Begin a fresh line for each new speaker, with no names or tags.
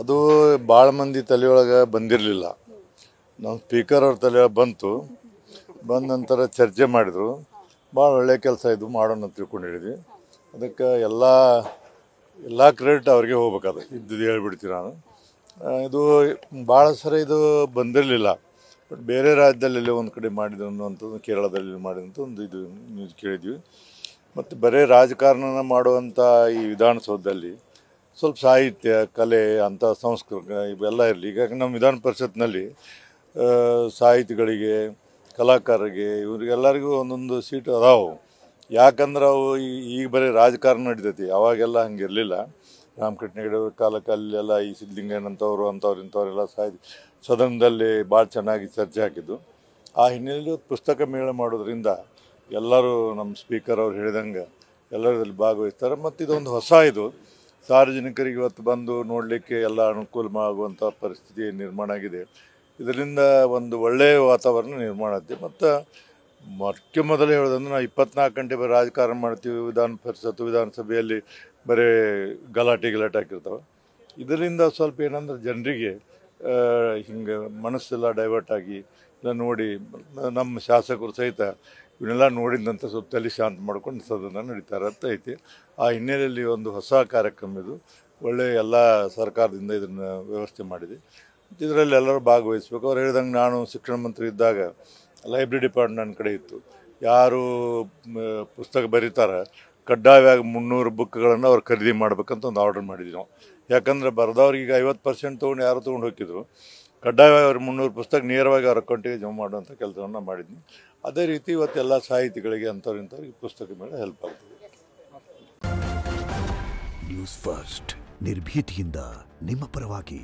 ಅದು ಭಾಳ ಮಂದಿ ತಲೆಯೊಳಗೆ ಬಂದಿರಲಿಲ್ಲ. ನಮ್ಮ ಸ್ಪೀಕರ್ ಅವ್ರ ತಲೆಯೊಳಗೆ ಬಂತು. ಬಂದ ನಂತರ ಚರ್ಚೆ ಮಾಡಿದರು. ಭಾಳ ಒಳ್ಳೆಯ ಕೆಲಸ ಇದು ಮಾಡೋಣ ಅಂತ ತಿಳ್ಕೊಂಡಿದ್ವಿ. ಅದಕ್ಕೆ ಎಲ್ಲ ಕ್ರೆಡಿಟ್ ಅವ್ರಿಗೆ ಹೋಗ್ಬೇಕಾದ ಇದ್ದು ಹೇಳ್ಬಿಡ್ತೀನಿ ನಾನು. ಇದು ಭಾಳ ಸರಿ ಇದು ಬಂದಿರಲಿಲ್ಲ. ಬಟ್ ಬೇರೆ ರಾಜ್ಯದಲ್ಲಿ ಒಂದು ಕಡೆ ಮಾಡಿದ್ರು ಅನ್ನುವಂಥದ್ದು, ಕೇರಳದಲ್ಲಿ ಮಾಡಿದಂಥ ಒಂದು ಇದು ನ್ಯೂಸ್ ಕೇಳಿದ್ವಿ. ಮತ್ತು ಬರೀ ರಾಜಕಾರಣ ಮಾಡುವಂಥ ಈ ವಿಧಾನಸೌಧದಲ್ಲಿ ಸ್ವಲ್ಪ ಸಾಹಿತ್ಯ, ಕಲೆ, ಅಂಥ ಸಂಸ್ಕೃತಿ ಇವೆಲ್ಲ ಇರಲಿ. ಈಗ ನಮ್ಮ ವಿಧಾನ ಪರಿಷತ್ನಲ್ಲಿ ಸಾಹಿತಿಗಳಿಗೆ, ಕಲಾಕಾರರಿಗೆ, ಇವರಿಗೆಲ್ಲರಿಗೂ ಒಂದೊಂದು ಸೀಟು ಅದಾವೆ. ಯಾಕಂದ್ರೆ ಅವು ಈಗ ಬರೀ ರಾಜಕಾರಣ ನಡೀತೈತಿ. ಅವಾಗೆಲ್ಲ ಹಂಗಿರಲಿಲ್ಲ. ರಾಮಕೃಷ್ಣ ಹೆಗಡೆ ಕಾಲಕ್ಕೆ ಅಲ್ಲೆಲ್ಲ ಈ ಸಿದ್ಧಲಿಂಗಯ್ಯನಂಥವ್ರು ಇಂಥವರೆಲ್ಲ ಸದನದಲ್ಲಿ ಭಾಳ ಚೆನ್ನಾಗಿ ಚರ್ಚೆ ಹಾಕಿದ್ದು. ಆ ಹಿನ್ನೆಲೆಯಲ್ಲಿ ಪುಸ್ತಕ ಮೇಳ ಮಾಡೋದ್ರಿಂದ ಎಲ್ಲರೂ ನಮ್ಮ ಸ್ಪೀಕರ್ ಅವ್ರು ಹೇಳಿದಂಗೆ ಎಲ್ಲರಲ್ಲಿ ಭಾಗವಹಿಸ್ತಾರೆ. ಮತ್ತು ಇದೊಂದು ಹೊಸ ಇದು ಸಾರ್ವಜನಿಕರಿಗೆ ಇವತ್ತು ಬಂದು ನೋಡಲಿಕ್ಕೆ ಎಲ್ಲ ಅನುಕೂಲ ಆಗುವಂಥ ಪರಿಸ್ಥಿತಿ ನಿರ್ಮಾಣ ಆಗಿದೆ. ಇದರಿಂದ ಒಂದು ಒಳ್ಳೆಯ ವಾತಾವರಣ ನಿರ್ಮಾಣ ಆಗುತ್ತೆ. ಮತ್ತು ಮೊದಲು ಹೇಳೋದಂದ್ರೆ ನಾವು 24 ಗಂಟೆ ಬರೀ ರಾಜಕಾರಣ ಮಾಡ್ತೀವಿ. ವಿಧಾನಸಭೆಯಲ್ಲಿ ಬರೀ ಗಲಾಟೆ ಹಾಕಿರ್ತಾವೆ. ಇದರಿಂದ ಸ್ವಲ್ಪ ಏನಂದ್ರೆ ಜನರಿಗೆ ಹಿಂಗೆ ಮನಸ್ಸೆಲ್ಲ ಡೈವರ್ಟ್ ಆಗಿ ಇಲ್ಲ ನೋಡಿ ನಮ್ಮ ಶಾಸಕರು ಸಹಿತ ಇವನ್ನೆಲ್ಲ ನೋಡಿದಂಥ ಸ್ವಲ್ಪ ತಲೆ ಶಾಂತ ಮಾಡ್ಕೊಂಡು ಸದನ ನಡೀತಾರೆ ಅಂತ ಐತಿ. ಆ ಹಿನ್ನೆಲೆಯಲ್ಲಿ ಒಂದು ಹೊಸ ಕಾರ್ಯಕ್ರಮ ಇದು. ಒಳ್ಳೆಯ ಎಲ್ಲ ಸರ್ಕಾರದಿಂದ ಇದನ್ನು ವ್ಯವಸ್ಥೆ ಮಾಡಿದೆ. ಇದರಲ್ಲಿ ಎಲ್ಲರೂ ಭಾಗವಹಿಸ್ಬೇಕು. ಅವ್ರು ಹೇಳಿದಂಗೆ ನಾನು ಶಿಕ್ಷಣ ಮಂತ್ರಿ ಇದ್ದಾಗ ಲೈಬ್ರರಿ ಡಿಪಾರ್ಟ್ಮೆಂಟ್ ನನ್ನ ಕಡೆ ಇತ್ತು. ಯಾರು ಪುಸ್ತಕ ಬರೀತಾರೆ ಕಡ್ಡಾಯವಾಗಿ 300 ಬುಕ್ಗಳನ್ನು ಅವ್ರು ಖರೀದಿ ಮಾಡ್ಬೇಕಂತ ಒಂದು ಆರ್ಡರ್ ಮಾಡಿದ್ವಿ ನಾವು. ಯಾಕಂದ್ರೆ ಬರೆದವ್ರಿಗೆ 50% ತೊಗೊಂಡು ಯಾರು ತೊಗೊಂಡು ಹೋಗಿದ್ರು. ಕಡ್ಡಾಯವಾಗಿ ಅವ್ರು 300 ಪುಸ್ತಕ ನೇರವಾಗಿ ಅವ್ರ ಅಕೌಂಟಿಗೆ ಜಮಾ ಮಾಡುವಂಥ ಕೆಲಸವನ್ನು ಮಾಡಿದ್ವಿ. ಅದೇ ರೀತಿ ಇವತ್ತೆಲ್ಲ ಸಾಹಿತಿಗಳಿಗೆ ಇಂಥವ್ರಿಗೆ ಪುಸ್ತಕ ಮೇಲೆ ಹೆಲ್ಪ್ ಆಗ್ತದೆ.
ನ್ಯೂಸ್ ಫಸ್ಟ್ ನಿರ್ಭೀತಿಯಿಂದ ನಿಮ್ಮ ಪರವಾಗಿ.